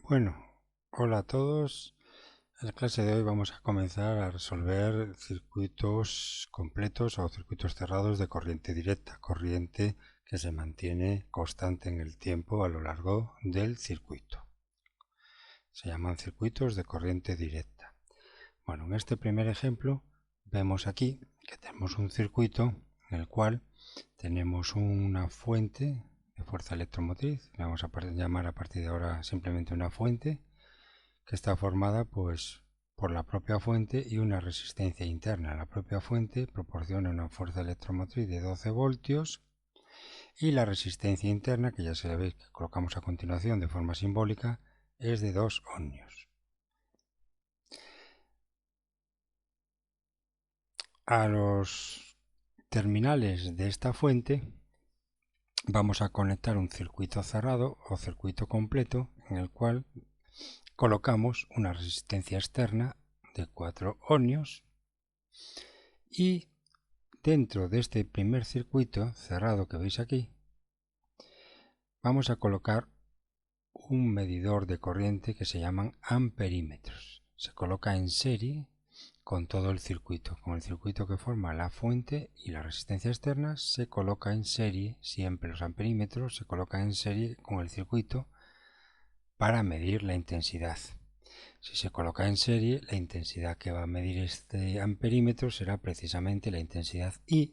Bueno, hola a todos. En la clase de hoy vamos a comenzar a resolver circuitos completos o circuitos cerrados de corriente directa, corriente que se mantiene constante en el tiempo a lo largo del circuito. Se llaman circuitos de corriente directa. Bueno, en este primer ejemplo vemos aquí que tenemos un circuito en el cual tenemos una fuente de fuerza electromotriz, le vamos a llamar a partir de ahora simplemente una fuente, que está formada pues por la propia fuente y una resistencia interna. La propia fuente proporciona una fuerza electromotriz de 12 voltios y la resistencia interna, que ya se ve que colocamos a continuación de forma simbólica, es de 2 ohmios. A los terminales de esta fuente vamos a conectar un circuito cerrado o circuito completo en el cual colocamos una resistencia externa de 4 ohmios y dentro de este primer circuito cerrado que veis aquí vamos a colocar un medidor de corriente que se llaman amperímetros. Se coloca en serie con todo el circuito, con el circuito que forma la fuente y la resistencia externa se coloca en serie, siempre los amperímetros se colocan en serie con el circuito para medir la intensidad. Si se coloca en serie, la intensidad que va a medir este amperímetro será precisamente la intensidad I,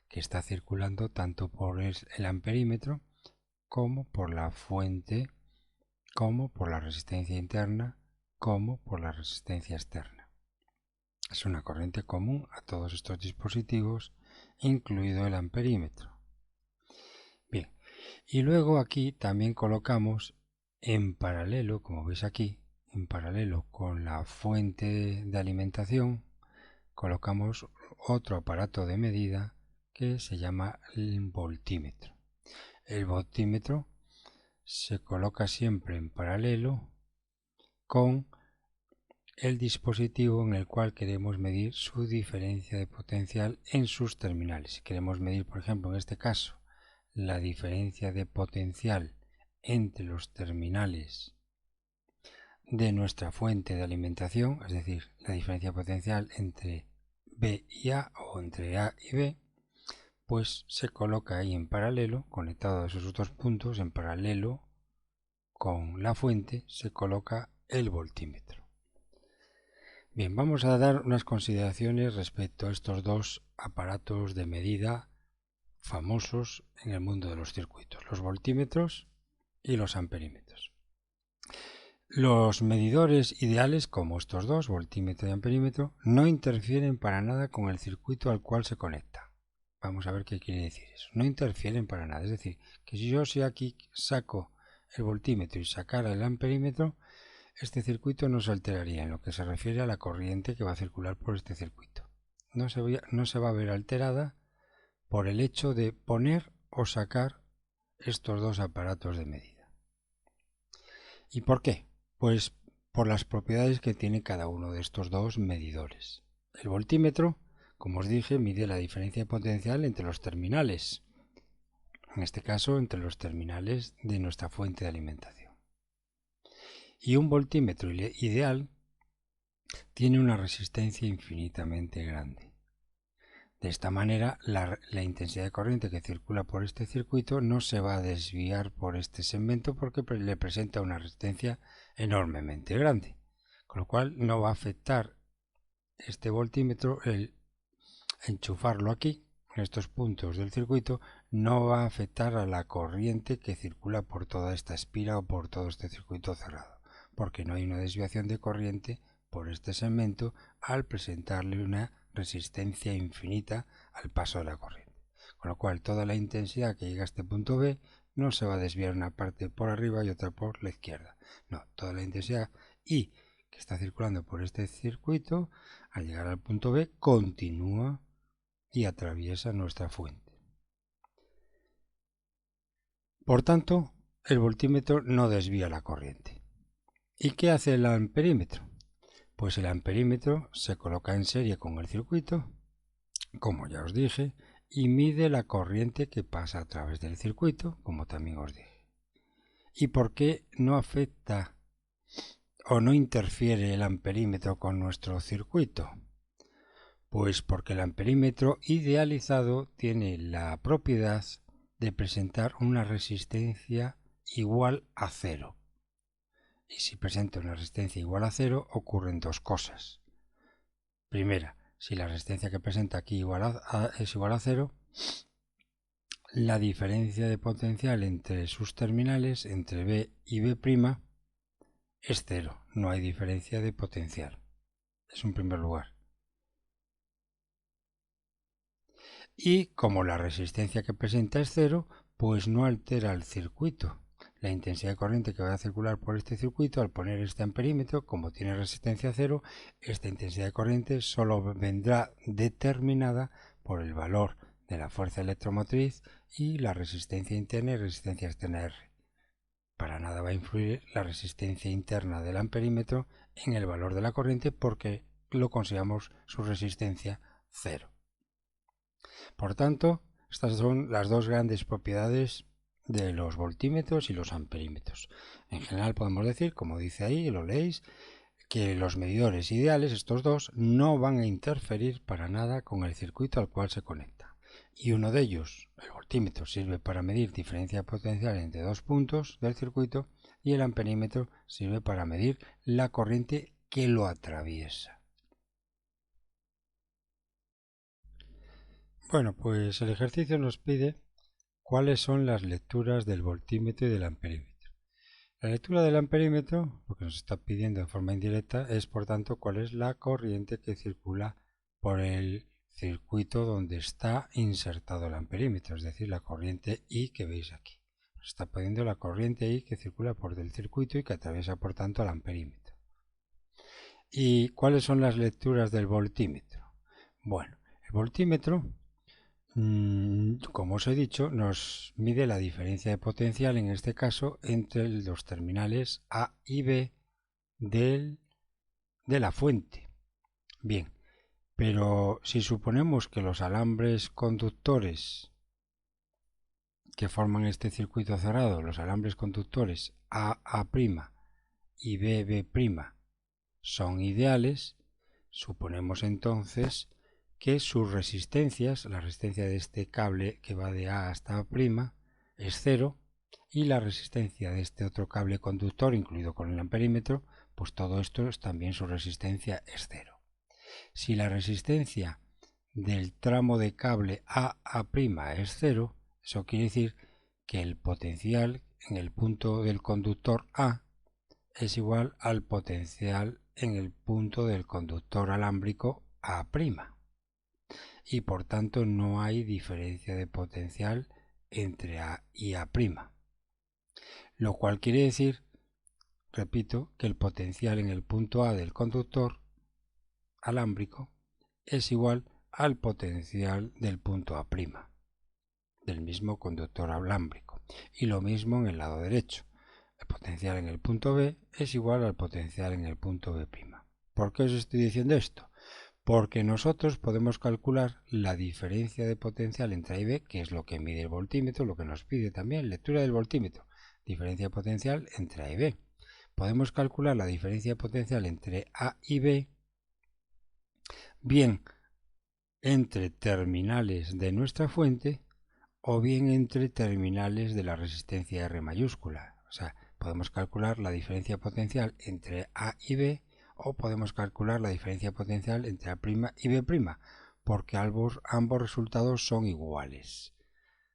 que está circulando tanto por el amperímetro como por la fuente, como por la resistencia interna, como por la resistencia externa. Es una corriente común a todos estos dispositivos, incluido el amperímetro. Bien, y luego aquí también colocamos en paralelo, como veis aquí, en paralelo con la fuente de alimentación, colocamos otro aparato de medida que se llama el voltímetro. El voltímetro se coloca siempre en paralelo con el dispositivo en el cual queremos medir su diferencia de potencial en sus terminales. Si queremos medir, por ejemplo, en este caso, la diferencia de potencial entre los terminales de nuestra fuente de alimentación, es decir, la diferencia potencial entre B y A o entre A y B, pues se coloca ahí en paralelo, conectado a esos dos puntos, en paralelo con la fuente, se coloca el voltímetro. Bien, vamos a dar unas consideraciones respecto a estos dos aparatos de medida famosos en el mundo de los circuitos, los voltímetros y los amperímetros. Los medidores ideales, como estos dos, voltímetro y amperímetro, no interfieren para nada con el circuito al cual se conecta. Vamos a ver qué quiere decir eso. No interfieren para nada. Es decir, que si yo aquí saco el voltímetro y sacara el amperímetro, este circuito no se alteraría en lo que se refiere a la corriente que va a circular por este circuito. No se va a ver alterada por el hecho de poner o sacar estos dos aparatos de medida. ¿Y por qué? Pues por las propiedades que tiene cada uno de estos dos medidores. El voltímetro, como os dije, mide la diferencia potencial entre los terminales, en este caso entre los terminales de nuestra fuente de alimentación. Y un voltímetro ideal tiene una resistencia infinitamente grande. De esta manera, la intensidad de corriente que circula por este circuito no se va a desviar por este segmento porque le presenta una resistencia enormemente grande, con lo cual no va a afectar este voltímetro, el enchufarlo aquí, en estos puntos del circuito, no va a afectar a la corriente que circula por toda esta espira o por todo este circuito cerrado, porque no hay una desviación de corriente por este segmento al presentarle una resistencia infinita al paso de la corriente. Con lo cual toda la intensidad que llega a este punto B no se va a desviar una parte por arriba y otra por la izquierda. No, toda la intensidad I que está circulando por este circuito, al llegar al punto B, continúa y atraviesa nuestra fuente. Por tanto, el voltímetro no desvía la corriente. ¿Y qué hace el amperímetro? Pues el amperímetro se coloca en serie con el circuito, como ya os dije, y mide la corriente que pasa a través del circuito, como también os dije. ¿Y por qué no afecta o no interfiere el amperímetro con nuestro circuito? Pues porque el amperímetro idealizado tiene la propiedad de presentar una resistencia igual a cero. Y si presenta una resistencia igual a cero, ocurren dos cosas. Primera, si la resistencia que presenta aquí es igual a cero, la diferencia de potencial entre sus terminales, entre B y B', es cero. No hay diferencia de potencial. Es un primer lugar. Y como la resistencia que presenta es cero, pues no altera el circuito. La intensidad de corriente que va a circular por este circuito, al poner este amperímetro, como tiene resistencia cero, esta intensidad de corriente solo vendrá determinada por el valor de la fuerza electromotriz y la resistencia interna y resistencia externa R. Para nada va a influir la resistencia interna del amperímetro en el valor de la corriente porque lo consideramos su resistencia cero. Por tanto, estas son las dos grandes propiedades de los voltímetros y los amperímetros. En general podemos decir, como dice ahí, lo leéis, que los medidores ideales, estos dos, no van a interferir para nada con el circuito al cual se conecta. Y uno de ellos, el voltímetro, sirve para medir diferencia potencial entre dos puntos del circuito y el amperímetro sirve para medir la corriente que lo atraviesa. Bueno, pues el ejercicio nos pide cuáles son las lecturas del voltímetro y del amperímetro. La lectura del amperímetro, lo que nos está pidiendo de forma indirecta, es por tanto cuál es la corriente que circula por el circuito donde está insertado el amperímetro, es decir, la corriente I que veis aquí. Nos está pidiendo la corriente I que circula por el circuito y que atraviesa por tanto al amperímetro. ¿Y cuáles son las lecturas del voltímetro? Bueno, el voltímetro, como os he dicho, nos mide la diferencia de potencial, en este caso, entre los terminales A y B de la fuente. Bien, pero si suponemos que los alambres conductores que forman este circuito cerrado, los alambres conductores AA' y BB' son ideales, suponemos entonces que sus resistencias, la resistencia de este cable que va de A hasta A' es cero y la resistencia de este otro cable conductor, incluido con el amperímetro, pues todo esto también su resistencia es cero. Si la resistencia del tramo de cable AA' es cero, eso quiere decir que el potencial en el punto del conductor A es igual al potencial en el punto del conductor alámbrico A'. Y por tanto no hay diferencia de potencial entre A y A'. Lo cual quiere decir, repito, que el potencial en el punto A del conductor alámbrico es igual al potencial del punto A', del mismo conductor alámbrico. Y lo mismo en el lado derecho. El potencial en el punto B es igual al potencial en el punto B'. ¿Por qué os estoy diciendo esto? Porque nosotros podemos calcular la diferencia de potencial entre A y B, que es lo que mide el voltímetro, lo que nos pide también, lectura del voltímetro, diferencia de potencial entre A y B. Podemos calcular la diferencia de potencial entre A y B, bien entre terminales de nuestra fuente o bien entre terminales de la resistencia R mayúscula. O sea, podemos calcular la diferencia potencial entre A y B o podemos calcular la diferencia potencial entre A' y B', porque ambos resultados son iguales.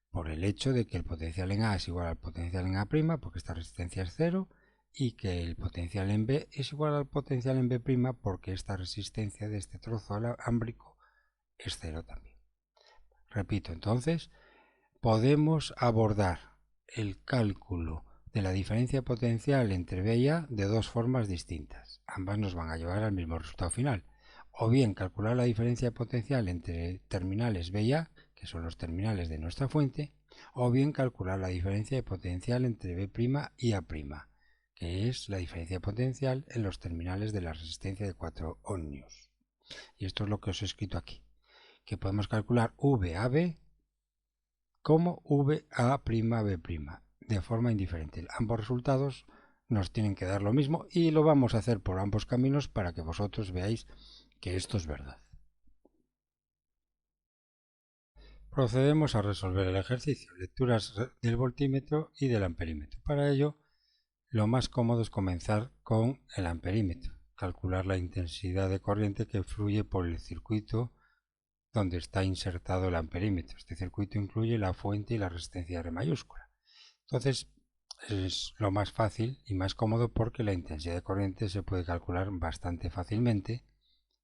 Por el hecho de que el potencial en A es igual al potencial en A', porque esta resistencia es cero, y que el potencial en B es igual al potencial en B', porque esta resistencia de este trozo alámbrico es cero también. Repito, entonces, podemos abordar el cálculo de la diferencia potencial entre B y A de dos formas distintas. Ambas nos van a llevar al mismo resultado final. O bien calcular la diferencia potencial entre terminales B y A, que son los terminales de nuestra fuente, o bien calcular la diferencia de potencial entre B' y A', que es la diferencia potencial en los terminales de la resistencia de 4 ohmios. Y esto es lo que os he escrito aquí, que podemos calcular VAB como VA'B', de forma indiferente. Ambos resultados nos tienen que dar lo mismo y lo vamos a hacer por ambos caminos para que vosotros veáis que esto es verdad. Procedemos a resolver el ejercicio, lecturas del voltímetro y del amperímetro. Para ello, lo más cómodo es comenzar con el amperímetro, calcular la intensidad de corriente que fluye por el circuito donde está insertado el amperímetro. Este circuito incluye la fuente y la resistencia R mayúscula. Entonces, es lo más fácil y más cómodo porque la intensidad de corriente se puede calcular bastante fácilmente,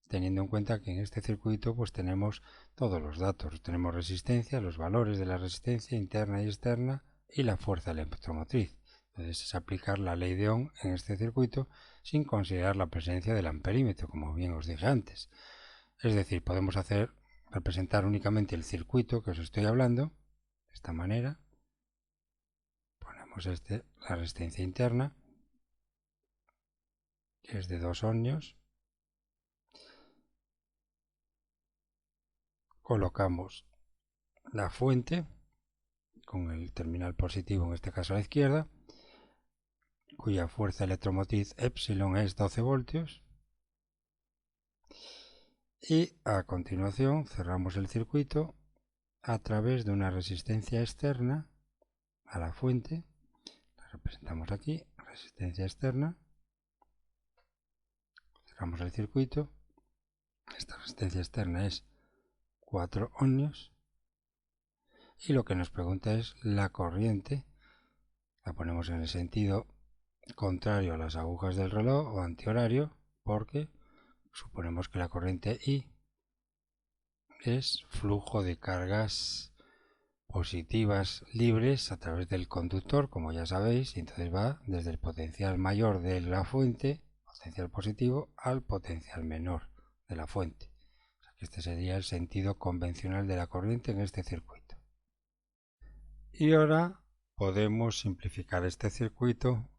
teniendo en cuenta que en este circuito pues tenemos todos los datos. Tenemos resistencia, los valores de la resistencia interna y externa y la fuerza electromotriz. Entonces es aplicar la ley de Ohm en este circuito sin considerar la presencia del amperímetro, como bien os dije antes. Es decir, podemos representar únicamente el circuito que os estoy hablando, de esta manera. Ponemos la resistencia interna, que es de 2 ohmios. Colocamos la fuente con el terminal positivo, en este caso a la izquierda, cuya fuerza electromotriz epsilon es 12 voltios. Y a continuación cerramos el circuito a través de una resistencia externa a la fuente. La representamos aquí, resistencia externa. Cerramos el circuito. Esta resistencia externa es 4 ohmios. Y lo que nos pregunta es la corriente. La ponemos en el sentido contrario a las agujas del reloj o antihorario, porque suponemos que la corriente I es flujo de cargas positivas libres a través del conductor, como ya sabéis, y entonces va desde el potencial mayor de la fuente, potencial positivo, al potencial menor de la fuente. O sea que este sería el sentido convencional de la corriente en este circuito. Y ahora podemos simplificar este circuito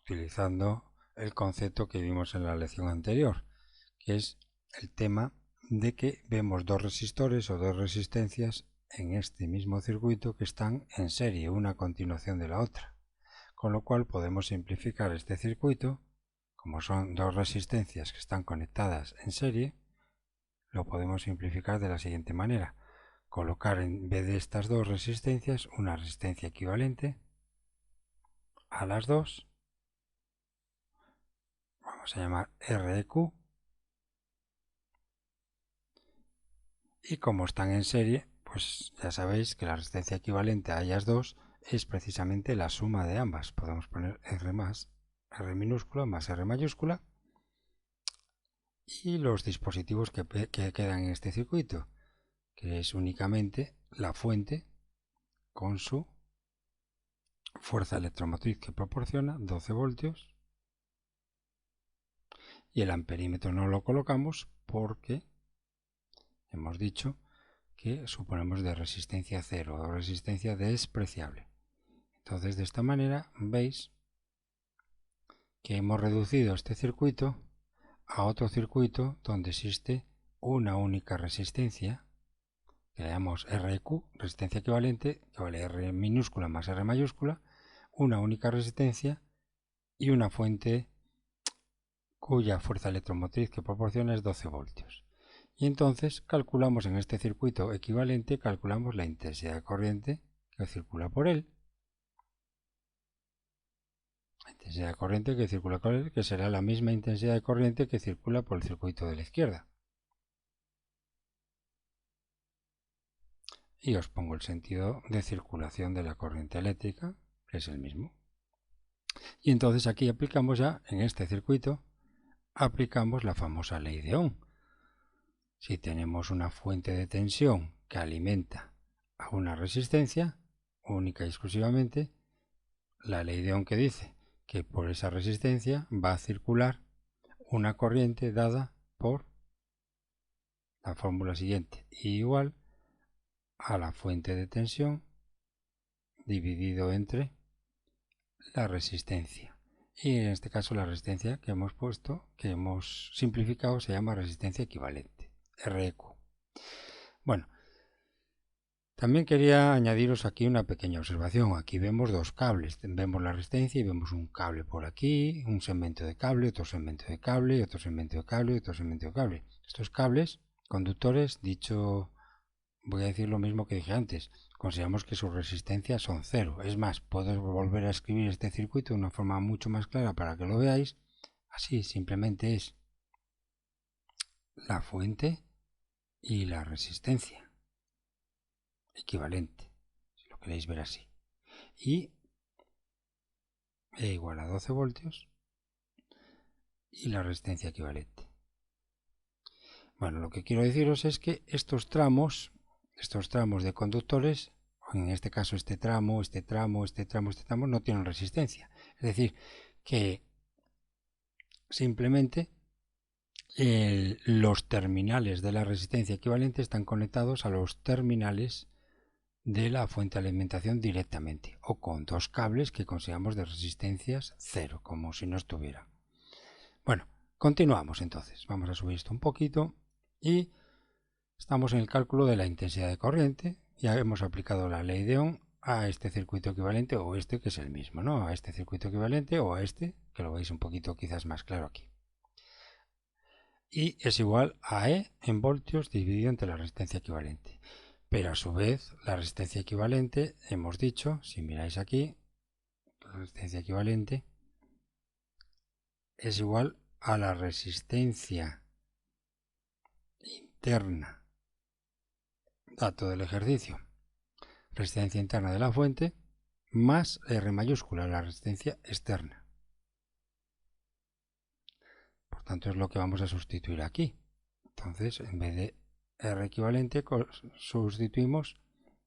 utilizando el concepto que vimos en la lección anterior, que es el tema de que vemos dos resistores o dos resistencias en este mismo circuito que están en serie, una a continuación de la otra. Con lo cual podemos simplificar este circuito, como son dos resistencias que están conectadas en serie, lo podemos simplificar de la siguiente manera. Colocar en vez de estas dos resistencias una resistencia equivalente a las dos, vamos a llamar REQ, y como están en serie, pues ya sabéis que la resistencia equivalente a ellas dos es precisamente la suma de ambas. Podemos poner R más R minúscula más R mayúscula y los dispositivos que quedan en este circuito, que es únicamente la fuente con su fuerza electromotriz que proporciona 12 voltios y el amperímetro no lo colocamos porque hemos dicho que suponemos de resistencia cero o resistencia despreciable. Entonces de esta manera veis que hemos reducido este circuito a otro circuito donde existe una única resistencia que le llamamos RQ, resistencia equivalente, que vale R minúscula más R mayúscula, una única resistencia y una fuente cuya fuerza electromotriz que proporciona es 12 voltios. Y entonces calculamos en este circuito equivalente, calculamos la intensidad de corriente que circula por él. La intensidad de corriente que circula por él, que será la misma intensidad de corriente que circula por el circuito de la izquierda. Y os pongo el sentido de circulación de la corriente eléctrica, que es el mismo. Y entonces aquí aplicamos ya, en este circuito, aplicamos la famosa ley de Ohm. Si tenemos una fuente de tensión que alimenta a una resistencia, única y exclusivamente, la ley de Ohm que dice que por esa resistencia va a circular una corriente dada por la fórmula siguiente, I igual a la fuente de tensión dividido entre la resistencia. Y en este caso la resistencia que hemos puesto, que hemos simplificado, se llama resistencia equivalente, REQ. Bueno, También quería añadiros aquí una pequeña observación. Aquí vemos dos cables, vemos la resistencia y vemos un cable por aquí, un segmento de cable, otro segmento de cable, otro segmento de cable, otro segmento de cable. Estos cables conductores, dicho, voy a decir lo mismo que dije antes, consideramos que sus resistencias son cero. Es más, puedo volver a escribir este circuito de una forma mucho más clara para que lo veáis. Así, simplemente es la fuente y la resistencia equivalente, si lo queréis ver así. Y E igual a 12 voltios y la resistencia equivalente. Bueno, lo que quiero deciros es que estos tramos de conductores, en este caso este tramo, no tienen resistencia. Es decir, que simplemente los terminales de la resistencia equivalente están conectados a los terminales de la fuente de alimentación directamente, o con dos cables que consideramos de resistencias cero, como si no estuviera. Bueno, continuamos entonces. Vamos a subir esto un poquito y estamos en el cálculo de la intensidad de corriente. Ya hemos aplicado la ley de Ohm a este circuito equivalente, o este que es el mismo, ¿no? A este circuito equivalente o a este, que lo veis un poquito quizás más claro aquí. Y es igual a E en voltios dividido entre la resistencia equivalente. Pero a su vez, la resistencia equivalente, hemos dicho, si miráis aquí, la resistencia equivalente es igual a la resistencia interna, dato del ejercicio, resistencia interna de la fuente, más R mayúscula, la resistencia externa. Por tanto, es lo que vamos a sustituir aquí. Entonces, en vez de R equivalente, sustituimos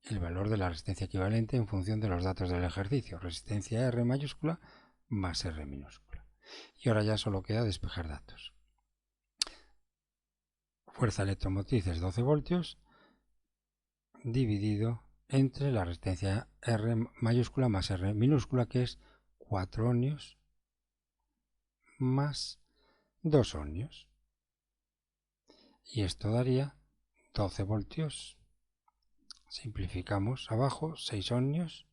el valor de la resistencia equivalente en función de los datos del ejercicio. Resistencia R mayúscula más R minúscula. Y ahora ya solo queda despejar datos. Fuerza electromotriz es 12 voltios dividido entre la resistencia R mayúscula más R minúscula, que es 4 ohmios más 2 ohmios. Y esto daría 12 voltios. Simplificamos abajo, 6 ohmios.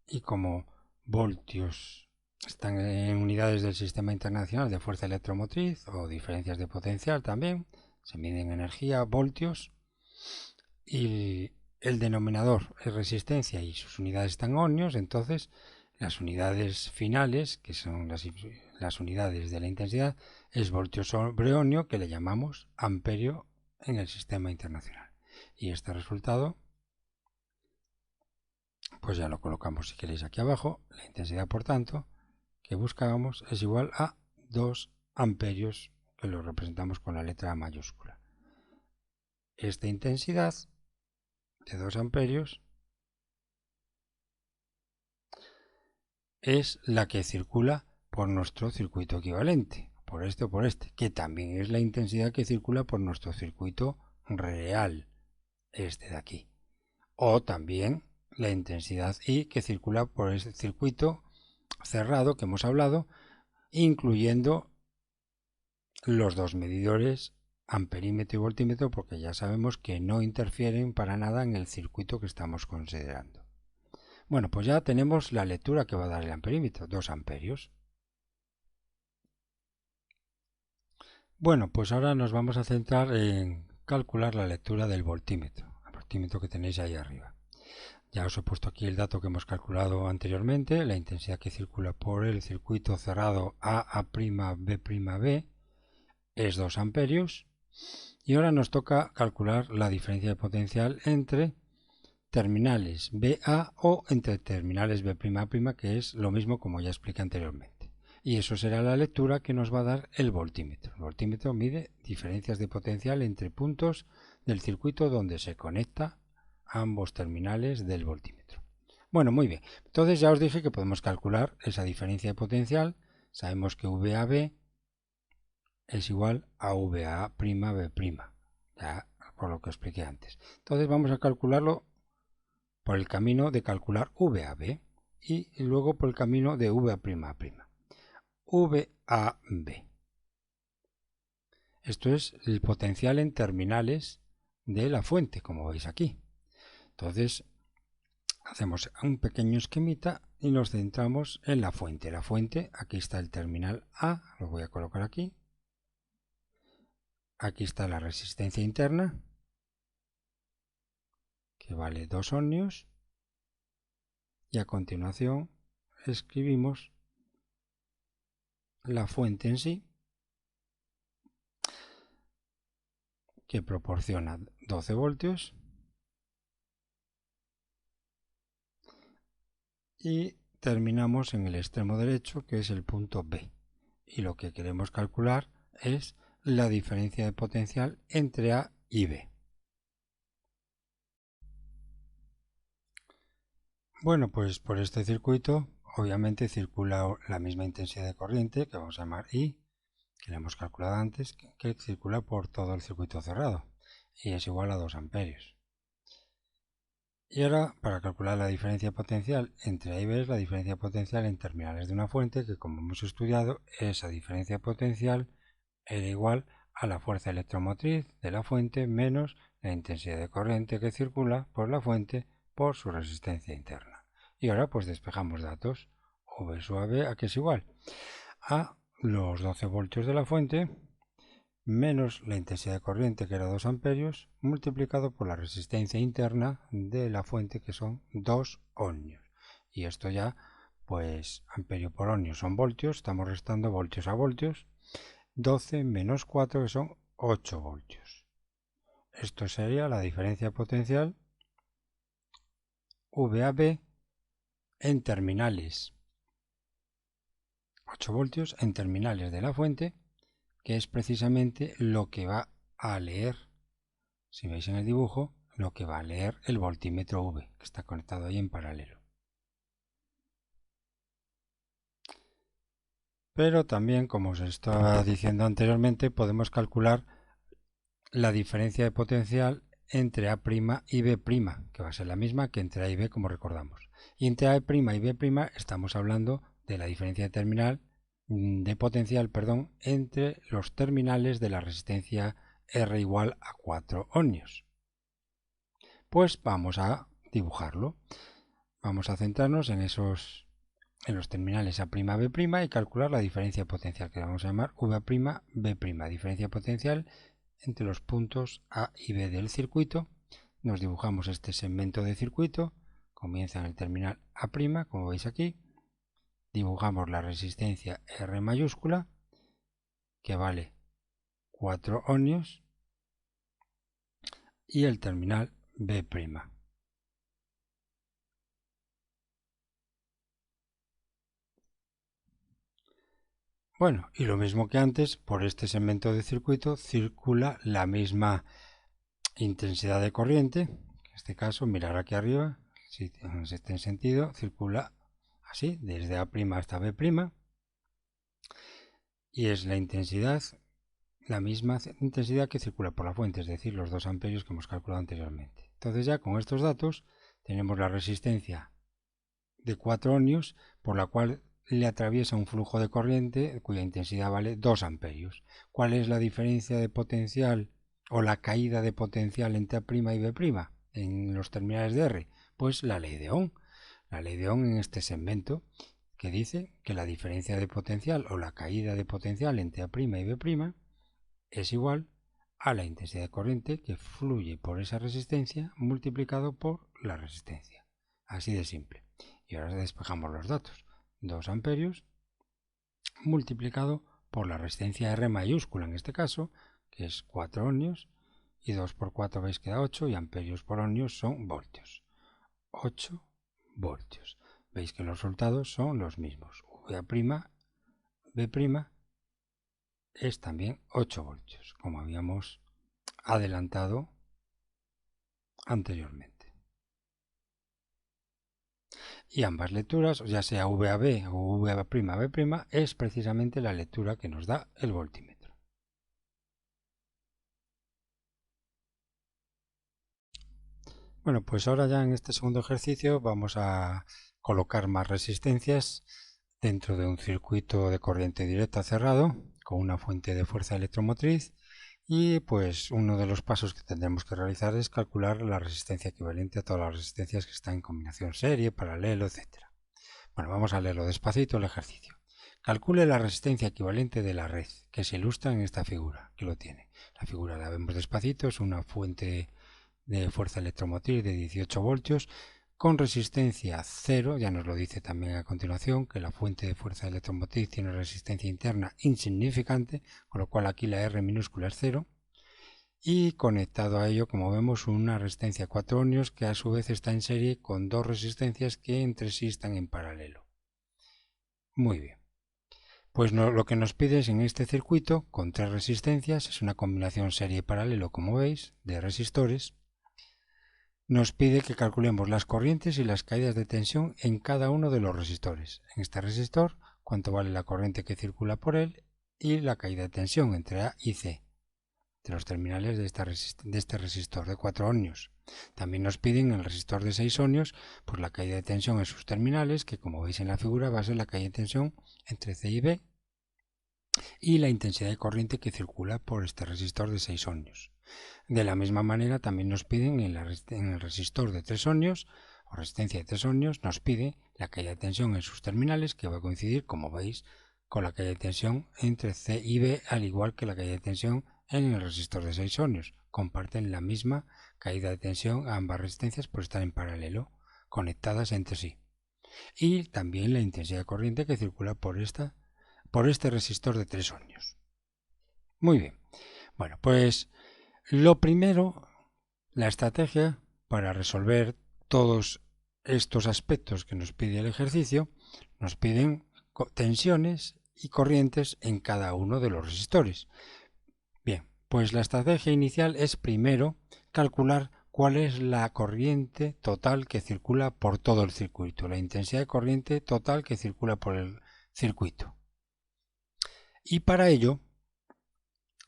Y como voltios están en unidades del Sistema Internacional de Fuerza Electromotriz o diferencias de potencial también, se miden energía, voltios, y el denominador es resistencia y sus unidades están ohmios, entonces las unidades finales, que son las unidades de la intensidad, es voltio sobre ohmio, que le llamamos amperio en el Sistema Internacional. Y este resultado, pues ya lo colocamos si queréis aquí abajo. La intensidad, por tanto, que buscábamos es igual a 2 amperios, que lo representamos con la letra A mayúscula. Esta intensidad de 2 amperios es la que circula por nuestro circuito equivalente, por este o por este, que también es la intensidad que circula por nuestro circuito real, este de aquí. O también la intensidad I que circula por ese circuito cerrado que hemos hablado, incluyendo los dos medidores amperímetro y voltímetro, porque ya sabemos que no interfieren para nada en el circuito que estamos considerando. Bueno, pues ya tenemos la lectura que va a dar el amperímetro, 2 amperios. Bueno, pues ahora nos vamos a centrar en calcular la lectura del voltímetro, el voltímetro que tenéis ahí arriba. Ya os he puesto aquí el dato que hemos calculado anteriormente, la intensidad que circula por el circuito cerrado AA'B' es 2 amperios. Y ahora nos toca calcular la diferencia de potencial entre terminales BA o entre terminales B'A', que es lo mismo como ya expliqué anteriormente. Y eso será la lectura que nos va a dar el voltímetro. El voltímetro mide diferencias de potencial entre puntos del circuito donde se conecta ambos terminales del voltímetro. Bueno, muy bien. Entonces ya os dije que podemos calcular esa diferencia de potencial. Sabemos que VAB es igual a VA'B', ya por lo que expliqué antes. Entonces vamos a calcularlo por el camino de calcular VAB y luego por el camino de VA'A'. VAB. Esto es el potencial en terminales de la fuente, como veis aquí. Entonces hacemos un pequeño esquemita y nos centramos en la fuente. La fuente, aquí está el terminal A, lo voy a colocar aquí. Aquí está la resistencia interna, que vale 2 ohmios. Y a continuación escribimos la fuente en sí, que proporciona 12 voltios. Y terminamos en el extremo derecho, que es el punto B. Y lo que queremos calcular es la diferencia de potencial entre A y B. Bueno, pues por este circuito obviamente circula la misma intensidad de corriente, que vamos a llamar I, que la hemos calculado antes, que circula por todo el circuito cerrado, y es igual a 2 amperios. Y ahora, para calcular la diferencia potencial entre A y B, es la diferencia potencial en terminales de una fuente, que como hemos estudiado, esa diferencia potencial era igual a la fuerza electromotriz de la fuente menos la intensidad de corriente que circula por la fuente por su resistencia interna. Y ahora pues despejamos datos. V sub AB, ¿a qué es igual? A los 12 voltios de la fuente menos la intensidad de corriente, que era 2 amperios, multiplicado por la resistencia interna de la fuente, que son 2 ohmios. Y esto ya, pues amperio por ohmio son voltios, estamos restando voltios a voltios. 12 menos 4, que son 8 voltios. Esto sería la diferencia potencial VAB en terminales. 8 voltios en terminales de la fuente, que es precisamente lo que va a leer, si veis en el dibujo, lo que va a leer el voltímetro V, que está conectado ahí en paralelo. Pero también, como os estaba diciendo anteriormente, podemos calcular la diferencia de potencial entre A' y B', que va a ser la misma que entre A y B, como recordamos. Y entre A' y B' estamos hablando de la diferencia de potencial, entre los terminales de la resistencia R igual a 4 ohmios. Pues vamos a dibujarlo. Vamos a centrarnos en los terminales A', B' y calcular la diferencia potencial, que vamos a llamar VA', B'. Diferencia potencial entre los puntos A y B del circuito. Nos dibujamos este segmento de circuito. Comienza en el terminal A', como veis aquí. Dibujamos la resistencia R mayúscula, que vale 4 ohmios, y el terminal B'. Bueno, y lo mismo que antes, por este segmento de circuito circula la misma intensidad de corriente. En este caso, mirar aquí arriba, si en este sentido, circula así, desde A' hasta B', y es la intensidad, la misma intensidad que circula por la fuente, es decir, los 2 amperios que hemos calculado anteriormente. Entonces ya con estos datos tenemos la resistencia de 4 ohmios, por la cual le atraviesa un flujo de corriente cuya intensidad vale 2 amperios. ¿Cuál es la diferencia de potencial o la caída de potencial entre A' y B' en los terminales de R? Pues la ley de Ohm. La ley de Ohm en este segmento, que dice que la diferencia de potencial o la caída de potencial entre A' y B' es igual a la intensidad de corriente que fluye por esa resistencia multiplicado por la resistencia. Así de simple. Y ahora despejamos los datos. 2 amperios multiplicado por la resistencia R mayúscula, en este caso, que es 4 ohmios, y 2 por 4 veis que da 8, y amperios por ohmios son voltios. 8 voltios. Veis que los resultados son los mismos. VA', B' es también 8 voltios, como habíamos adelantado anteriormente. Y ambas lecturas, ya sea VAB o VA'B', es precisamente la lectura que nos da el voltímetro. Bueno, pues ahora ya en este segundo ejercicio vamos a colocar más resistencias dentro de un circuito de corriente directa cerrado con una fuente de fuerza electromotriz Y pues uno de los pasos que tendremos que realizar es calcular la resistencia equivalente a todas las resistencias que están en combinación serie, paralelo, etc. Bueno, vamos a leerlo despacito el ejercicio. Calcule la resistencia equivalente de la red, que se ilustra en esta figura, que lo tiene. La figura la vemos despacito, es una fuente de fuerza electromotriz de 18 voltios con resistencia 0, ya nos lo dice también a continuación, que la fuente de fuerza electromotriz tiene resistencia interna insignificante, con lo cual aquí la R minúscula es 0, y conectado a ello, como vemos, una resistencia 4 ohmios que a su vez está en serie con dos resistencias que entre sí están en paralelo. Muy bien. Pues lo que nos pide es en este circuito, con tres resistencias, es una combinación serie y paralelo, como veis, de resistores, nos pide que calculemos las corrientes y las caídas de tensión en cada uno de los resistores. En este resistor, cuánto vale la corriente que circula por él y la caída de tensión entre A y C, de los terminales de este resistor de 4 ohmios. También nos piden en el resistor de 6 ohmios pues la caída de tensión en sus terminales, que como veis en la figura va a ser la caída de tensión entre C y B, y la intensidad de corriente que circula por este resistor de 6 ohmios. De la misma manera también nos piden en el resistor de 3 ohmios o resistencia de 3 ohmios, nos pide la caída de tensión en sus terminales, que va a coincidir, como veis, con la caída de tensión entre C y B, al igual que la caída de tensión en el resistor de 6 ohmios. Comparten la misma caída de tensión a ambas resistencias por estar en paralelo, conectadas entre sí. Y también la intensidad de corriente que circula por este resistor de 3 ohmios. Muy bien. Bueno, pues lo primero, la estrategia para resolver todos estos aspectos que nos pide el ejercicio, nos piden tensiones y corrientes en cada uno de los resistores. Bien, pues la estrategia inicial es primero calcular cuál es la corriente total que circula por todo el circuito, la intensidad de corriente total que circula por el circuito. Y para ello,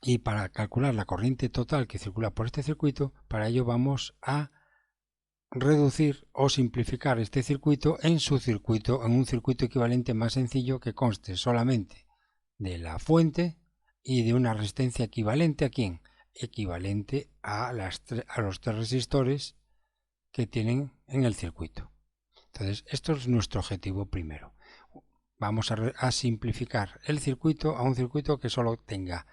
y para calcular la corriente total que circula por este circuito, para ello vamos a reducir o simplificar este circuito en un circuito equivalente más sencillo que conste solamente de la fuente y de una resistencia equivalente ¿a quién? Equivalente a los tres resistores que tienen en el circuito. Entonces, esto es nuestro objetivo primero. Vamos a simplificar el circuito a un circuito que solo tenga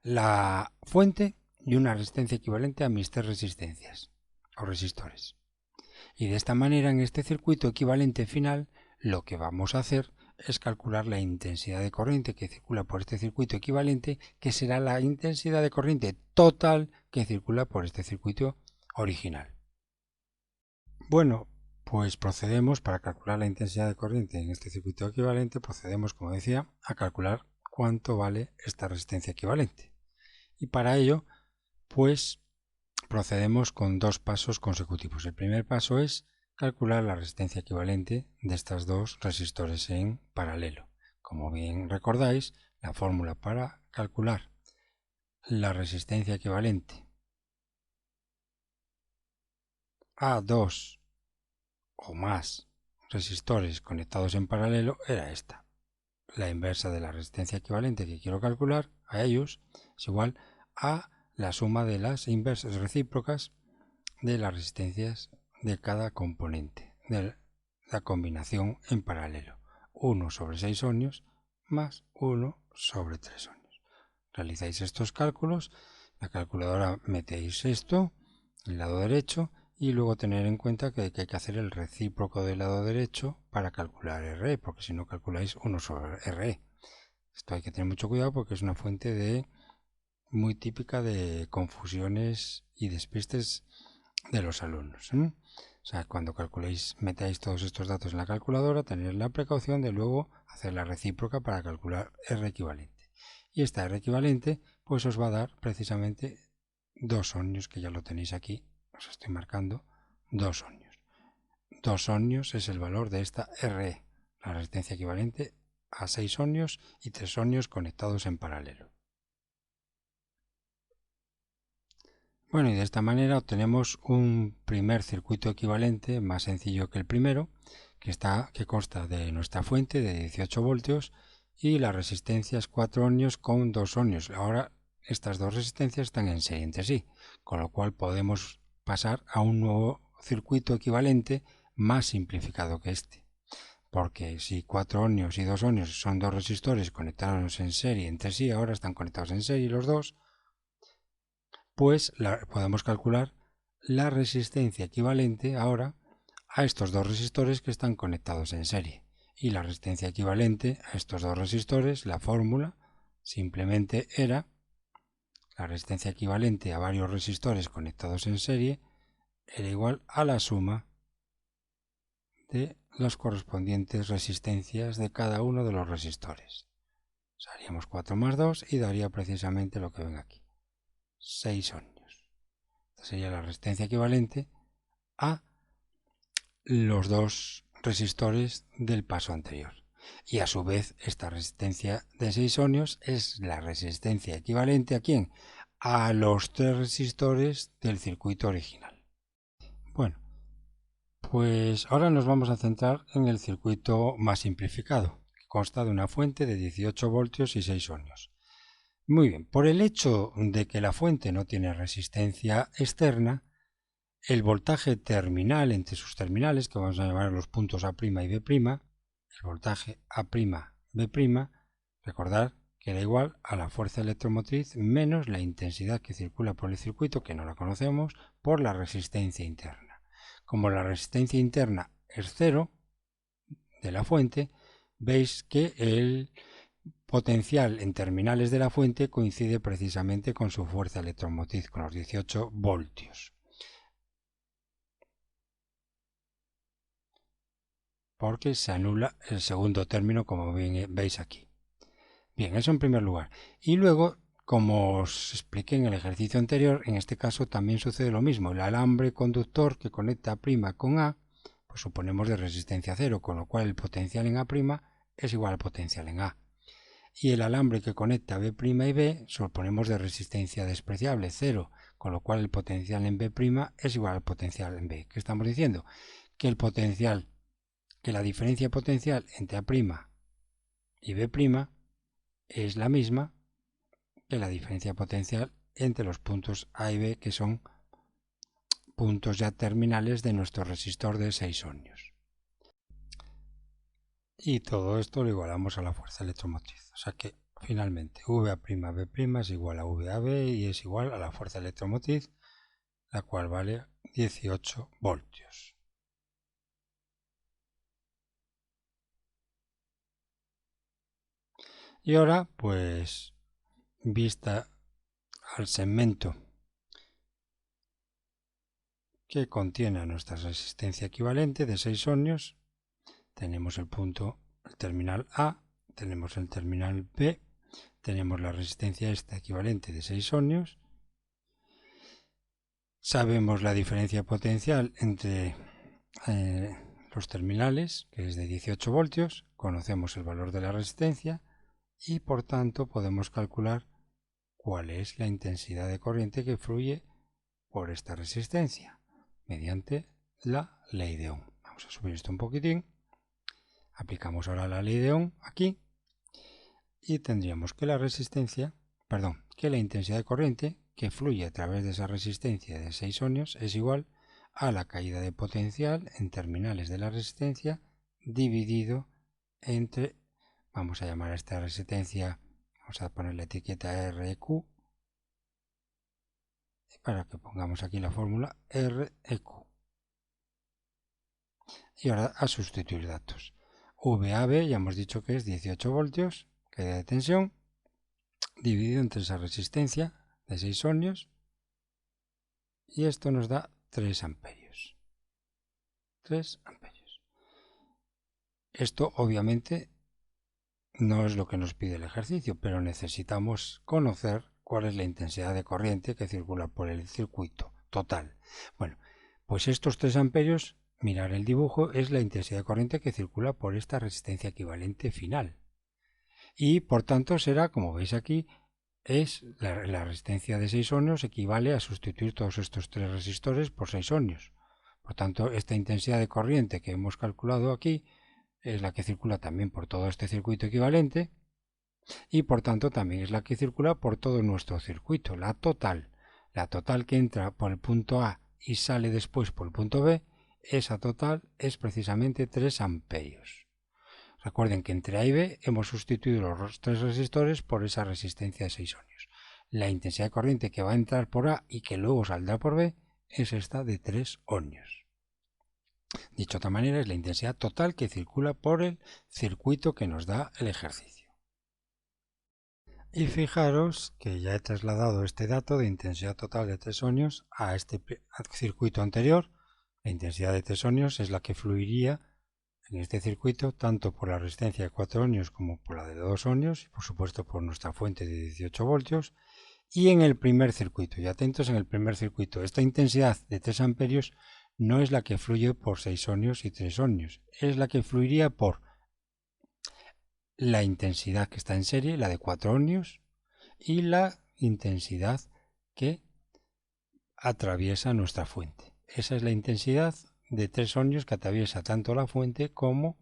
la fuente y una resistencia equivalente a mis tres resistencias o resistores. Y de esta manera, en este circuito equivalente final, lo que vamos a hacer es calcular la intensidad de corriente que circula por este circuito equivalente, que será la intensidad de corriente total que circula por este circuito original. Bueno, pues procedemos, para calcular la intensidad de corriente en este circuito equivalente, procedemos, como decía, a calcular cuánto vale esta resistencia equivalente. Y para ello, pues procedemos con dos pasos consecutivos. El primer paso es calcular la resistencia equivalente de estos dos resistores en paralelo. Como bien recordáis, la fórmula para calcular la resistencia equivalente a dos o más resistores conectados en paralelo era esta. La inversa de la resistencia equivalente que quiero calcular a ellos es igual a la suma de las inversas recíprocas de las resistencias de cada componente de la combinación en paralelo. 1 sobre 6 ohmios más 1 sobre 3 ohmios. Realizáis estos cálculos, la calculadora metéis esto, el lado derecho, y luego tener en cuenta que hay que hacer el recíproco del lado derecho para calcular RE, porque si no calculáis 1 sobre RE. Esto hay que tener mucho cuidado porque es una fuente muy típica de confusiones y despistes de los alumnos. O sea, cuando calculéis, metáis todos estos datos en la calculadora, tener la precaución de luego hacer la recíproca para calcular R equivalente. Y esta R equivalente pues os va a dar precisamente 2 ohmios, que ya lo tenéis aquí, os estoy marcando 2 ohmios. 2 ohmios es el valor de esta RE, la resistencia equivalente a 6 ohmios y 3 ohmios conectados en paralelo. Bueno, y de esta manera obtenemos un primer circuito equivalente más sencillo que el primero, que consta de nuestra fuente de 18 voltios y las resistencias 4 ohmios con 2 ohmios. Ahora estas dos resistencias están en serie entre sí, con lo cual podemos pasar a un nuevo circuito equivalente más simplificado que este. Porque si 4 ohmios y 2 ohmios son dos resistores conectados en serie entre sí, ahora están conectados en serie los dos, pues podemos calcular la resistencia equivalente ahora a estos dos resistores que están conectados en serie. Y la resistencia equivalente a estos dos resistores, la fórmula, simplemente era la resistencia equivalente a varios resistores conectados en serie, era igual a la suma de las correspondientes resistencias de cada uno de los resistores. Haríamos 4 más 2 y daría precisamente lo que ven aquí, 6 ohmios. Esta sería la resistencia equivalente a los dos resistores del paso anterior. Y a su vez esta resistencia de 6 ohmios es la resistencia equivalente ¿a quién? A los 3 resistores del circuito original. Bueno, pues ahora nos vamos a centrar en el circuito más simplificado, que consta de una fuente de 18 voltios y 6 ohmios. Muy bien, por el hecho de que la fuente no tiene resistencia externa, el voltaje terminal entre sus terminales, que vamos a llamar los puntos A' y B', el voltaje A'B', recordad que era igual a la fuerza electromotriz menos la intensidad que circula por el circuito, que no la conocemos, por la resistencia interna. Como la resistencia interna es cero de la fuente, veis que el potencial en terminales de la fuente coincide precisamente con su fuerza electromotriz, con los 18 voltios. Porque se anula el segundo término, como bien veis aquí. Bien, eso en primer lugar. Y luego, como os expliqué en el ejercicio anterior, en este caso también sucede lo mismo. El alambre conductor que conecta A' con A, pues suponemos de resistencia cero, con lo cual el potencial en A' es igual al potencial en A. Y el alambre que conecta B' y B, suponemos de resistencia despreciable, cero, con lo cual el potencial en B' es igual al potencial en B. ¿Qué estamos diciendo? Que el potencial, que la diferencia potencial entre A' y B' es la misma que la diferencia potencial entre los puntos A y B, que son puntos ya terminales de nuestro resistor de 6 ohmios. Y todo esto lo igualamos a la fuerza electromotriz. O sea que finalmente Va'B' es igual a VAB y es igual a la fuerza electromotriz, la cual vale 18 voltios. Y ahora, pues, vista al segmento que contiene nuestra resistencia equivalente de 6 ohmios, tenemos el terminal A, tenemos el terminal B, tenemos la resistencia esta equivalente de 6 ohmios, sabemos la diferencia potencial entre los terminales, que es de 18 voltios, conocemos el valor de la resistencia y por tanto podemos calcular cuál es la intensidad de corriente que fluye por esta resistencia mediante la ley de Ohm. Vamos a subir esto un poquitín. Aplicamos ahora la ley de Ohm aquí y tendríamos que que la intensidad de corriente que fluye a través de esa resistencia de 6 ohmios es igual a la caída de potencial en terminales de la resistencia dividido entre, vamos a llamar a esta resistencia, vamos a poner la etiqueta REQ, para que pongamos aquí la fórmula REQ. Y ahora a sustituir datos. VAB ya hemos dicho que es 18 voltios, caída de tensión, dividido entre esa resistencia de 6 ohmios, y esto nos da 3 amperios. 3 amperios. Esto obviamente no es lo que nos pide el ejercicio, pero necesitamos conocer cuál es la intensidad de corriente que circula por el circuito total. Bueno, pues estos 3 amperios, mirar el dibujo, es la intensidad de corriente que circula por esta resistencia equivalente final. Y por tanto será, como veis aquí, es la resistencia de 6 ohmios equivale a sustituir todos estos 3 resistores por 6 ohmios. Por tanto, esta intensidad de corriente que hemos calculado aquí es la que circula también por todo este circuito equivalente, y por tanto también es la que circula por todo nuestro circuito. La total que entra por el punto A y sale después por el punto B, esa total es precisamente 3 amperios. Recuerden que entre A y B hemos sustituido los 3 resistores por esa resistencia de 6 ohmios. La intensidad de corriente que va a entrar por A y que luego saldrá por B es esta de 3 ohmios. Dicho de otra manera, es la intensidad total que circula por el circuito que nos da el ejercicio. Y fijaros que ya he trasladado este dato de intensidad total de 3 ohmios a este circuito anterior. La intensidad de 3 ohmios es la que fluiría en este circuito tanto por la resistencia de 4 ohmios como por la de 2 ohmios y por supuesto por nuestra fuente de 18 voltios. Y en el primer circuito, y atentos en el primer circuito, esta intensidad de 3 amperios no es la que fluye por 6 ohmios y 3 ohmios, es la que fluiría por la intensidad que está en serie, la de 4 ohmios, y la intensidad que atraviesa nuestra fuente. Esa es la intensidad de 3 ohmios que atraviesa tanto la fuente como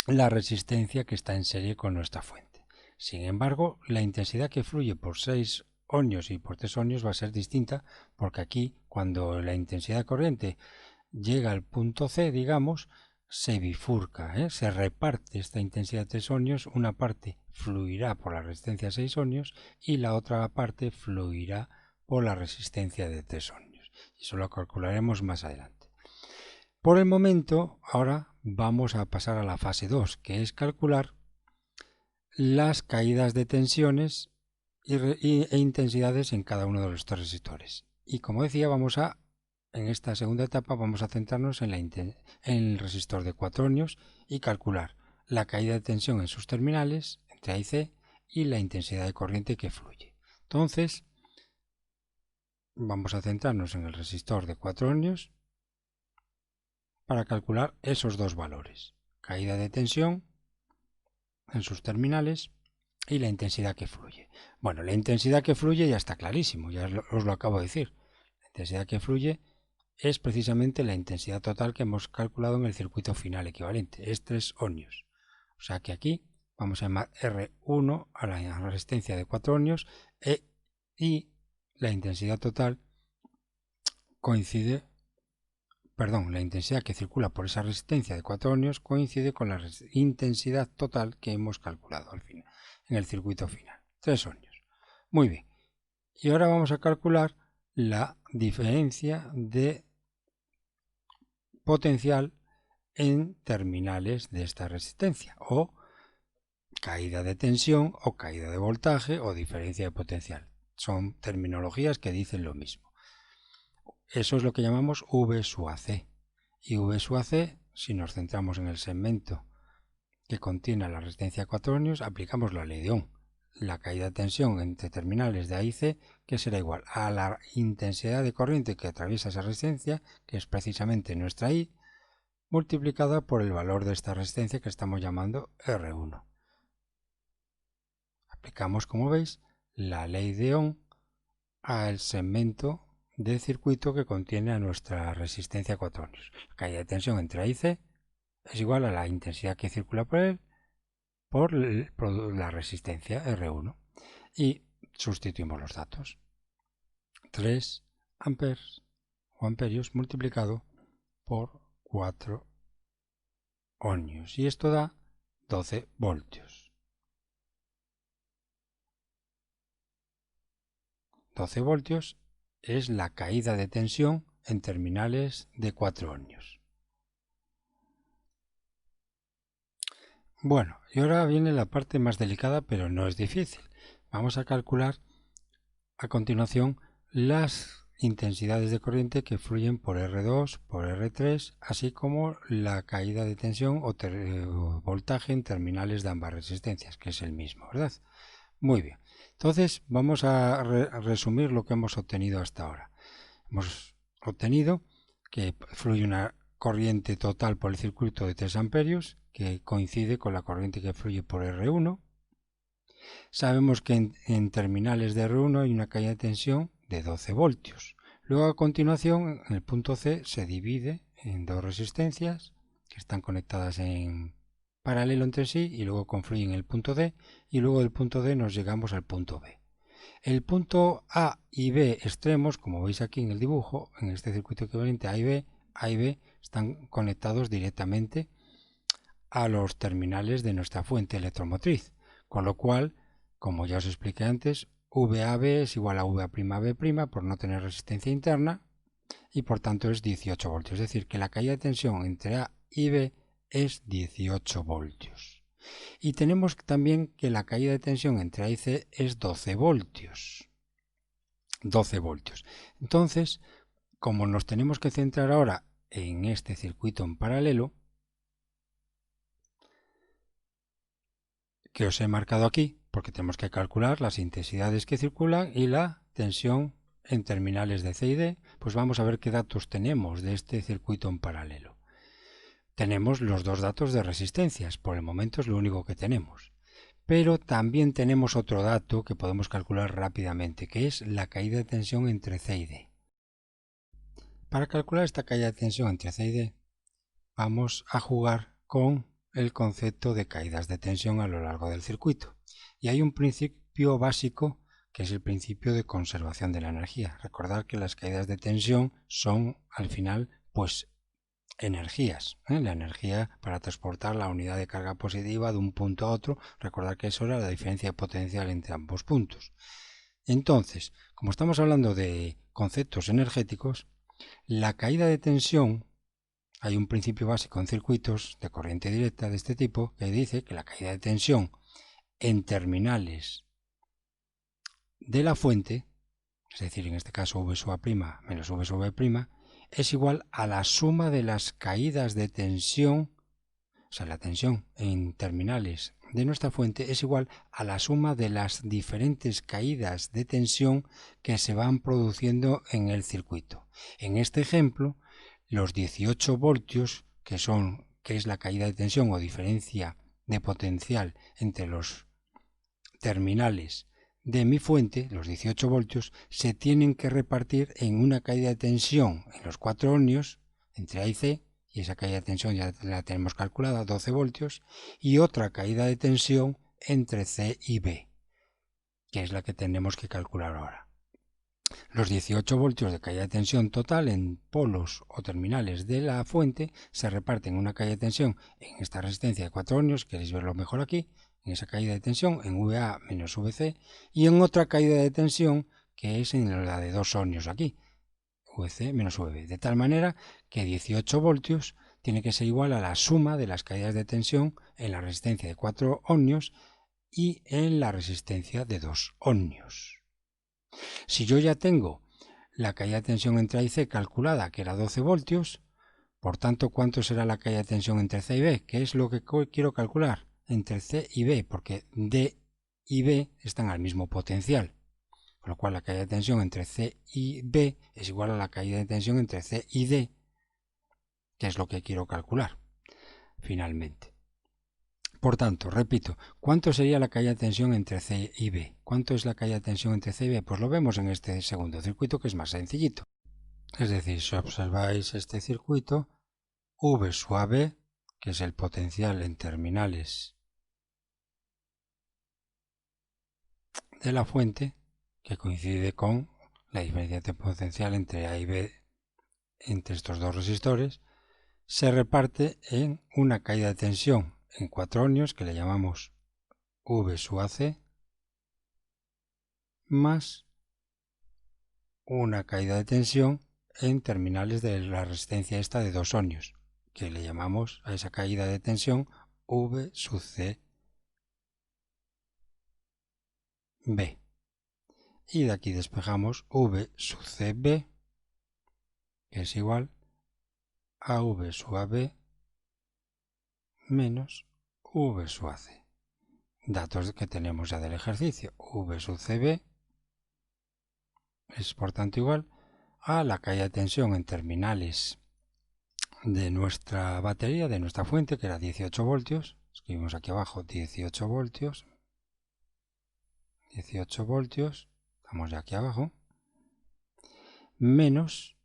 la resistencia que está en serie con nuestra fuente. Sin embargo, la intensidad que fluye por 6 ohmios y por 3 ohmios va a ser distinta, porque aquí, cuando la intensidad de corriente llega al punto C, digamos, se bifurca, se reparte esta intensidad de 3 ohmios, una parte fluirá por la resistencia 6 ohmios y la otra parte fluirá por la resistencia de 3 ohmios. Eso lo calcularemos más adelante. Por el momento, ahora vamos a pasar a la fase 2, que es calcular las caídas de tensiones e intensidades en cada uno de los 3 resistores. Y como decía, en esta segunda etapa vamos a centrarnos en el resistor de 4 ohmios y calcular la caída de tensión en sus terminales, entre A y C, y la intensidad de corriente que fluye. Entonces, vamos a centrarnos en el resistor de 4 ohmios para calcular esos dos valores, caída de tensión en sus terminales y la intensidad que fluye. Bueno, la intensidad que fluye ya está clarísimo, ya os lo acabo de decir. La intensidad que fluye es precisamente la intensidad total que hemos calculado en el circuito final equivalente, es 3 ohmios. O sea que aquí vamos a llamar R1 a la resistencia de 4 ohmios y la intensidad total la intensidad que circula por esa resistencia de 4 ohmios coincide con la intensidad total que hemos calculado al final, en el circuito final, 3 ohmios. Muy bien. Y ahora vamos a calcular la diferencia de potencial en terminales de esta resistencia, o caída de tensión, o caída de voltaje, o diferencia de potencial. Son terminologías que dicen lo mismo. Eso es lo que llamamos V sub AC. Y V sub AC, si nos centramos en el segmento que contiene la resistencia 4 ohmios, aplicamos la ley de Ohm. La caída de tensión entre terminales de A y C, que será igual a la intensidad de corriente que atraviesa esa resistencia, que es precisamente nuestra I, multiplicada por el valor de esta resistencia que estamos llamando R1. Aplicamos, como veis, la ley de Ohm al segmento de circuito que contiene a nuestra resistencia 4 ohmios. La caída de tensión entre A y C es igual a la intensidad que circula por él por la resistencia R1 y sustituimos los datos. 3 amperes o amperios multiplicado por 4 ohmios y esto da 12 voltios. 12 voltios es la caída de tensión en terminales de 4 ohmios. Bueno, y ahora viene la parte más delicada, pero no es difícil. Vamos a calcular a continuación las intensidades de corriente que fluyen por R2, por R3, así como la caída de tensión o voltaje en terminales de ambas resistencias, que es el mismo, ¿verdad? Muy bien. Entonces vamos a resumir lo que hemos obtenido hasta ahora. Hemos obtenido que fluye una corriente total por el circuito de 3 amperios que coincide con la corriente que fluye por R1. Sabemos que en terminales de R1 hay una caída de tensión de 12 voltios. Luego a continuación en el punto C se divide en dos resistencias que están conectadas en paralelo entre sí y luego confluyen en el punto D y luego del punto D nos llegamos al punto B. El punto A y B extremos, como veis aquí en el dibujo, en este circuito equivalente A y B están conectados directamente a los terminales de nuestra fuente electromotriz, con lo cual, como ya os expliqué antes, VAB es igual a VA'B' por no tener resistencia interna y por tanto es 18 voltios, es decir, que la caída de tensión entre A y B es 18 voltios. Y tenemos también que la caída de tensión entre A y C es 12 voltios. 12 voltios. Entonces, como nos tenemos que centrar ahora en este circuito en paralelo, que os he marcado aquí, porque tenemos que calcular las intensidades que circulan y la tensión en terminales de C y D, pues vamos a ver qué datos tenemos de este circuito en paralelo. Tenemos los dos datos de resistencias, por el momento es lo único que tenemos. Pero también tenemos otro dato que podemos calcular rápidamente, que es la caída de tensión entre C y D. Para calcular esta caída de tensión entre C y D, vamos a jugar con el concepto de caídas de tensión a lo largo del circuito. Y hay un principio básico que es el principio de conservación de la energía. Recordad que las caídas de tensión son al final pues energías. La energía para transportar la unidad de carga positiva de un punto a otro. Recordad que eso era la diferencia potencial entre ambos puntos. Entonces, como estamos hablando de conceptos energéticos, la caída de tensión, hay un principio básico en circuitos de corriente directa de este tipo que dice que la caída de tensión en terminales de la fuente, es decir, en este caso V sub A' menos V sub B', es igual a la suma de las caídas de tensión, o sea, la tensión en terminales de nuestra fuente es igual a la suma de las diferentes caídas de tensión que se van produciendo en el circuito. En este ejemplo, los 18 voltios, que es la caída de tensión o diferencia de potencial entre los terminales de mi fuente, los 18 voltios, se tienen que repartir en una caída de tensión en los 4 ohmios entre A y C, y esa caída de tensión ya la tenemos calculada, 12 voltios, y otra caída de tensión entre C y B, que es la que tenemos que calcular ahora. Los 18 voltios de caída de tensión total en polos o terminales de la fuente se reparten en una caída de tensión en esta resistencia de 4 ohmios, queréis verlo mejor aquí, en esa caída de tensión en VA menos VC, y en otra caída de tensión que es en la de 2 ohmios aquí, VC menos VB, de tal manera que 18 voltios tiene que ser igual a la suma de las caídas de tensión en la resistencia de 4 ohmios y en la resistencia de 2 ohmios. Si yo ya tengo la caída de tensión entre A y C calculada, que era 12 voltios, por tanto, ¿cuánto será la caída de tensión entre C y B? ¿Qué es lo que quiero calcular? Entre C y B, porque D y B están al mismo potencial. Con lo cual la caída de tensión entre C y B es igual a la caída de tensión entre C y D, que es lo que quiero calcular finalmente. Por tanto, repito, ¿cuánto sería la caída de tensión entre C y B? ¿Cuánto es la caída de tensión entre C y B? Pues lo vemos en este segundo circuito, que es más sencillito. Es decir, si observáis este circuito, V sub AB, que es el potencial en terminales de la fuente, que coincide con la diferencia de potencial entre A y B entre estos dos resistores, se reparte en una caída de tensión en 4 ohmios, que le llamamos V sub AC, más una caída de tensión en terminales de la resistencia esta de 2 ohmios, que le llamamos a esa caída de tensión V sub C B. Y de aquí despejamos V sub CB, que es igual a V sub AB menos V sub AC. Datos que tenemos ya del ejercicio. V sub CB es por tanto igual a la caída de tensión en terminales de nuestra batería, de nuestra fuente, que era 18 voltios. Escribimos aquí abajo 18 voltios. 18 voltios. Estamos ya aquí abajo. Menos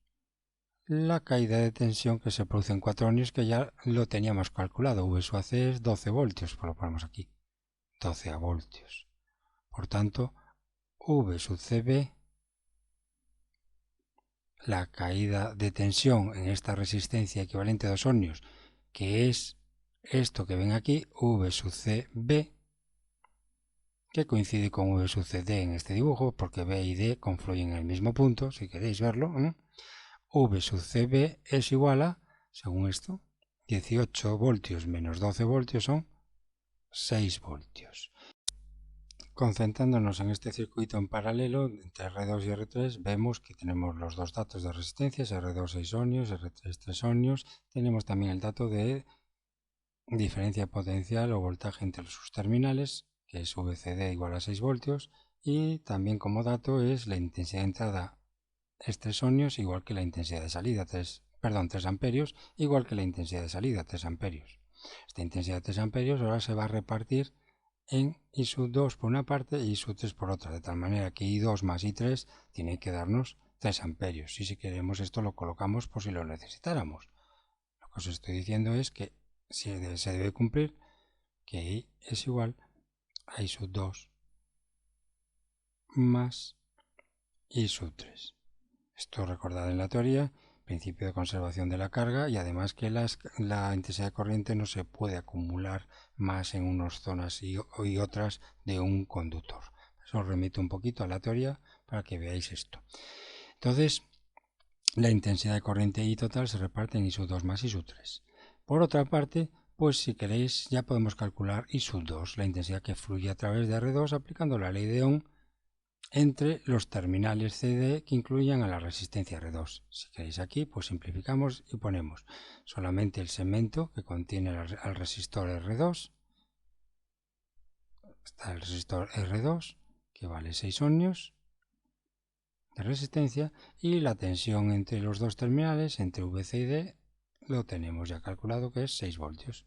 la caída de tensión que se produce en 4 ohmios, que ya lo teníamos calculado. V sub AC es 12 voltios, pues lo ponemos aquí, 12 voltios. Por tanto, V sub CB, la caída de tensión en esta resistencia equivalente a 2 ohmios, que es esto que ven aquí, V sub CB, que coincide con V sub CD en este dibujo, porque B y D confluyen en el mismo punto, si queréis verlo. V sub CB es igual a, según esto, 18 voltios menos 12 voltios son 6 voltios. Concentrándonos en este circuito en paralelo entre R2 y R3, vemos que tenemos los dos datos de resistencias, R2 6 ohmios, R3 3 ohmios. Tenemos también el dato de diferencia potencial o voltaje entre sus terminales, que es VCD igual a 6 voltios, y también como dato es la intensidad de entrada, es 3 ohmios, igual que la intensidad de salida, 3 amperios, igual que la intensidad de salida, 3 amperios. Esta intensidad de 3 amperios ahora se va a repartir en I sub 2 por una parte y I sub 3 por otra, de tal manera que I2 más I3 tiene que darnos 3 amperios. Y si queremos esto lo colocamos por si lo necesitáramos. Lo que os estoy diciendo es que se debe cumplir que I es igual a I sub 2 más I sub 3. Esto recordad en la teoría, principio de conservación de la carga, y además que la intensidad de corriente no se puede acumular más en unas zonas y otras de un conductor. Eso os remito un poquito a la teoría para que veáis esto. Entonces, la intensidad de corriente I total se reparte en I sub 2 más I sub 3. Por otra parte, pues si queréis ya podemos calcular I sub 2, la intensidad que fluye a través de R2 aplicando la ley de Ohm entre los terminales CD que incluyan a la resistencia R2. Si queréis aquí, pues simplificamos y ponemos solamente el segmento que contiene al resistor R2. Está el resistor R2, que vale 6 ohmios de resistencia, y la tensión entre los dos terminales, entre VC y D, lo tenemos ya calculado, que es 6 voltios.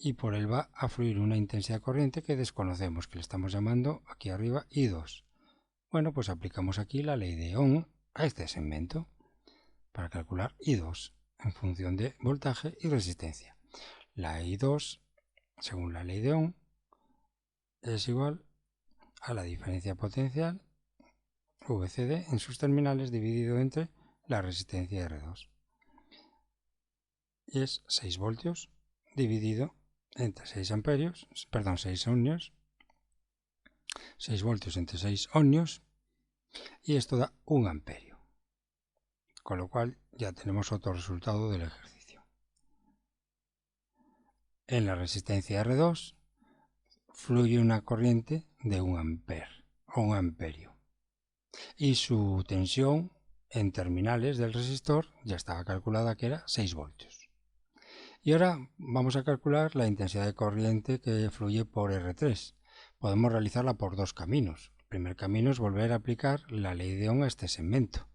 Y por él va a fluir una intensidad corriente que desconocemos, que le estamos llamando aquí arriba I2. Bueno, pues aplicamos aquí la ley de Ohm a este segmento para calcular I2 en función de voltaje y resistencia. La I2, según la ley de Ohm, es igual a la diferencia potencial VCD en sus terminales dividido entre la resistencia R2. Y es 6 voltios dividido entre 6 amperios, perdón, 6 ohmios, 6 voltios entre 6 ohmios, y esto da 1 amperio. Con lo cual ya tenemos otro resultado del ejercicio. En la resistencia R2 fluye una corriente de 1 amper o 1 amperio. Y su tensión en terminales del resistor ya estaba calculada, que era 6 voltios. Y ahora vamos a calcular la intensidad de corriente que fluye por R3. Podemos realizarla por dos caminos. El primer camino es volver a aplicar la ley de Ohm a este segmento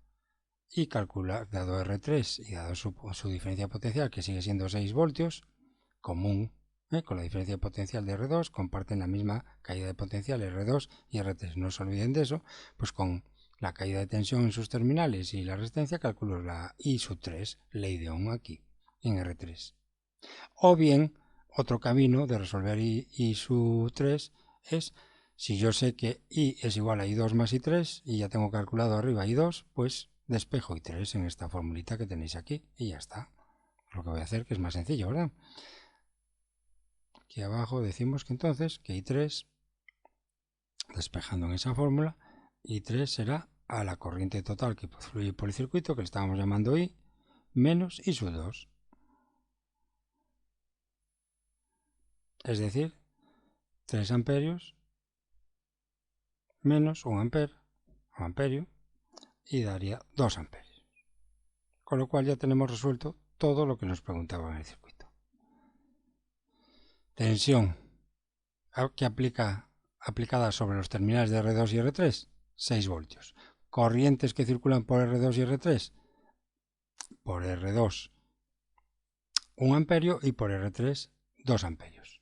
y calcular, dado R3 y dado su diferencia potencial, que sigue siendo 6 voltios, común con la diferencia potencial de R2, comparten la misma caída de potencial R2 y R3. No se olviden de eso, pues con la caída de tensión en sus terminales y la resistencia calculo la I sub 3, ley de Ohm aquí, en R3. O bien, otro camino de resolver I sub 3 es, si yo sé que I es igual a I2 más I3 y ya tengo calculado arriba I2, pues despejo I3 en esta formulita que tenéis aquí y ya está. Lo que voy a hacer, que es más sencillo, ¿verdad? Aquí abajo decimos que entonces que I3, despejando en esa fórmula, I3 será a la corriente total que fluye por el circuito, que le estábamos llamando I, menos I sub 2. Es decir, 3 amperios menos 1 amperio, y daría 2 amperios. Con lo cual ya tenemos resuelto todo lo que nos preguntaba en el circuito. Tensión que aplicada sobre los terminales de R2 y R3, 6 voltios. Corrientes que circulan por R2 y R3, por R2 1 amperio y por R3 2 amperios.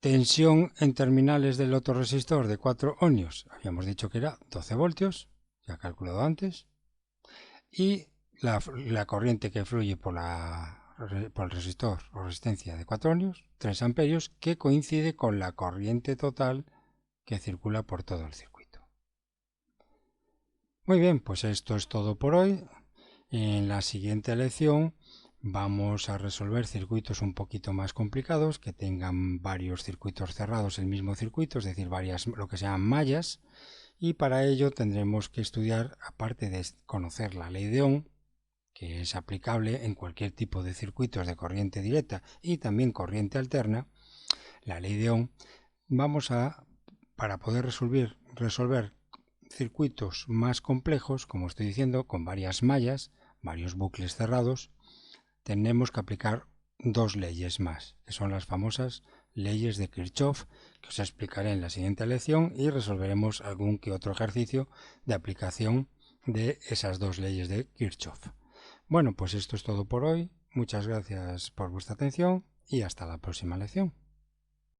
Tensión en terminales del otro resistor de 4 ohmios, habíamos dicho que era 12 voltios, ya calculado antes. y la corriente que fluye por el resistor o resistencia de 4 ohmios, 3 amperios, que coincide con la corriente total que circula por todo el circuito. Muy bien, pues esto es todo por hoy. En la siguiente lección vamos a resolver circuitos un poquito más complicados, que tengan varios circuitos cerrados el mismo circuito, es decir, varias, lo que se llaman mallas, y para ello tendremos que estudiar, aparte de conocer la ley de Ohm, que es aplicable en cualquier tipo de circuitos de corriente directa y también corriente alterna, la ley de Ohm, para poder resolver circuitos más complejos, como estoy diciendo, con varias mallas, varios bucles cerrados, tenemos que aplicar dos leyes más, que son las famosas leyes de Kirchhoff, que os explicaré en la siguiente lección, y resolveremos algún que otro ejercicio de aplicación de esas dos leyes de Kirchhoff. Bueno, pues esto es todo por hoy. Muchas gracias por vuestra atención y hasta la próxima lección.